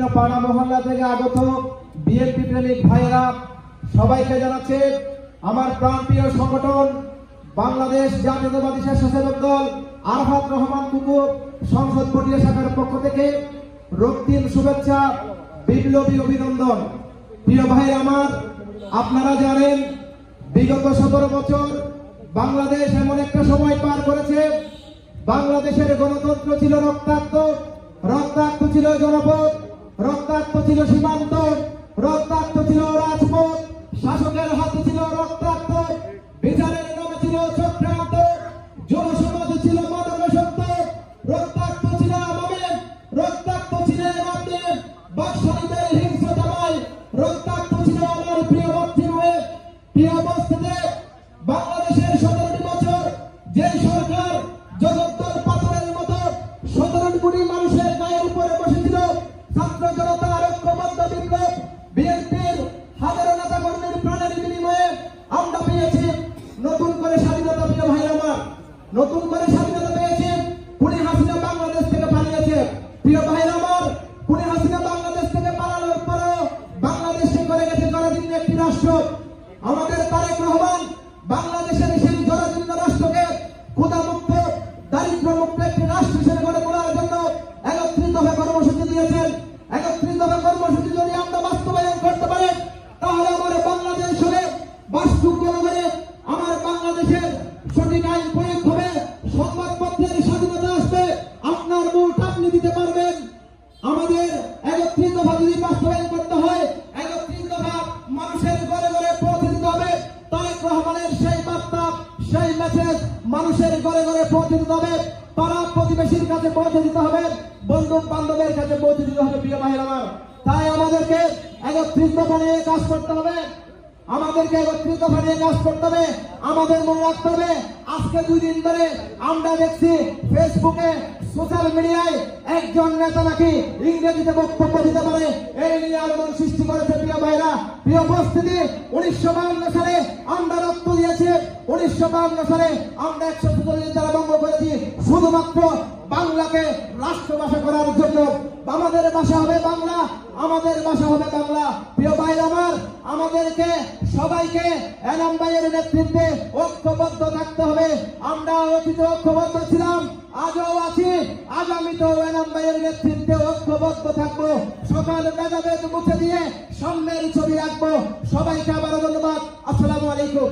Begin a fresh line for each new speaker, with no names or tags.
বিভিন্ন পাড়া মহল্লা থেকে আগত বিএনপি প্রেমিক ভাইয়েরা সবাইকে জানাচ্ছে আমার প্রাণপ্রিয় সংগঠন বাংলাদেশ জাতীয়তাবাদী স্বেচ্ছাসেবক দল আরাফাত রহমান কুকুর সংসদ পটিয়া শাখার পক্ষ থেকে রক্তিম শুভেচ্ছা, বিপ্লবী অভিনন্দন। প্রিয় ভাই আমার, আপনারা জানেন বিগত 17 বছর বাংলাদেশ এমন একটা সময় পার করেছে, বাংলাদেশের গণতন্ত্র ছিল রক্তাক্ত, রক্তাক্ত ছিল জনপদ, রক্তাক্ত ছিল সীমান্ত, রক্তাক্ত ছিল রাজপথ, শাসকের হাতে ছিল রক্তাক্ত, বিচারের নামে ছিল চক্রান্ত, জনসমাজে ছিল মাদকাসক্ত, রক্তাক্ত ছিল আমাদের, রক্তাক্ত ছিল আমাদের বাকশালীদের হিংস্রতায়, রক্তাক্ত ছিল আমার প্রিয় মাতৃভূমি। প্রিয় বস্তিতে বাংলাদেশের 17টি বছর যে সরকার জগদ্দল পাথরের মতো 17 কোটি মানুষের গায়ের উপরে বসেছিল, ছাত্র জনতা ঐক্যবদ্ধ বিপ্লব বিএনপির হাজারো নেতা কর্মীর প্রাণের বিনিময়ে আমরা পেয়েছি নতুন করে স্বাধীনতা। প্রিয় ভাই আমার, নতুন করে স্বাধীনতা পেয়েছি। খুনি হাসিনা বাংলাদেশ থেকে পালিয়েছে। প্রিয় ভাই আমার, খুনি হাসিনা বাংলাদেশ থেকে পালানোর পরও বাংলাদেশকে করে গেছে জরাজীর্ণ একটি রাষ্ট্র। আমাদের তারেক রহমান বাংলাদেশের সেই জরাজীর্ণ রাষ্ট্রকে ক্ষুধামুক্ত, দারিদ্র্যমুক্ত একটি রাষ্ট্র হিসেবে গড়ে তোলার জন্য 31 দফা কর্মসূচি দিয়েছেন। 31 দফা কর্মসূচি যদি আমরা বাস্তবায়ন করতে পারি, তাহলে আমার বাংলাদেশ হবে বাসযোগ্য হবে, আমার বাংলাদেশের সঠিক আইন প্রয়োগ হবে, সংবাদপত্রের স্বাধীনতা আসবে, আপনার ভোট আপনি দিতে পারবেন। আমাদের 31 দফা যদি বাস্তবায়ন করতে হয়, 31 দফা মানুষের ঘরে ঘরে পৌঁছে দিতে হবে। তারেক রহমানের সেই বার্তা, সেই মেসেজ মানুষের ঘরে ঘরে পৌঁছে দিতে হবে, পাড়া প্রতিবেশীর কাছে পৌঁছে দিতে হবে, বন্ধু বান্ধবের কাছে পৌঁছে দিতে হবে। প্রিয় ভাইয়ের আমার, তাই আমাদেরকে 31 দফা নিয়ে কাজ করতে হবে, আমাদেরকে 31 দফা নিয়ে কাজ করতে হবে। আমাদের মনে রাখতে হবে, আজকে 2 দিন ধরে আমরা দেখছি ফেসবুকে, সোশ্যাল মিডিয়ায় একজন নেতা নাকি ইংরেজিতে বক্তব্য দিতে পারে, এই নিয়ে আলোড়ন সৃষ্টি করেছে। প্রিয় ভাইরা, প্রিয় উপস্থিতি, 1952 সালে আমরা রক্ত দিয়েছি, 1952 সালে আমরা 144 ধারা ভঙ্গ করেছি শুধুমাত্র বাংলাকে রাষ্ট্রভাষা করার জন্য। আমাদের ভাষা হবে বাংলা, আমাদের ভাষা হবে বাংলা। প্রিয় ভাই আমার, আমাদেরকে সবাইকে এনাম ভাইয়ের নেতৃত্বে ঐক্যবদ্ধ থাকতে হবে। আমরা অতীতে ঐক্যবদ্ধ ছিলাম, আজও আছি, আগামীতেও এনাম ভাইয়ের নেতৃত্বে ঐক্যবদ্ধ থাকবো। সকাল ভেদাভেদ মুছে দিয়ে সামনের ছবি রাখবো। সবাইকে আবারও ধন্যবাদ। আসসালামু আলাইকুম।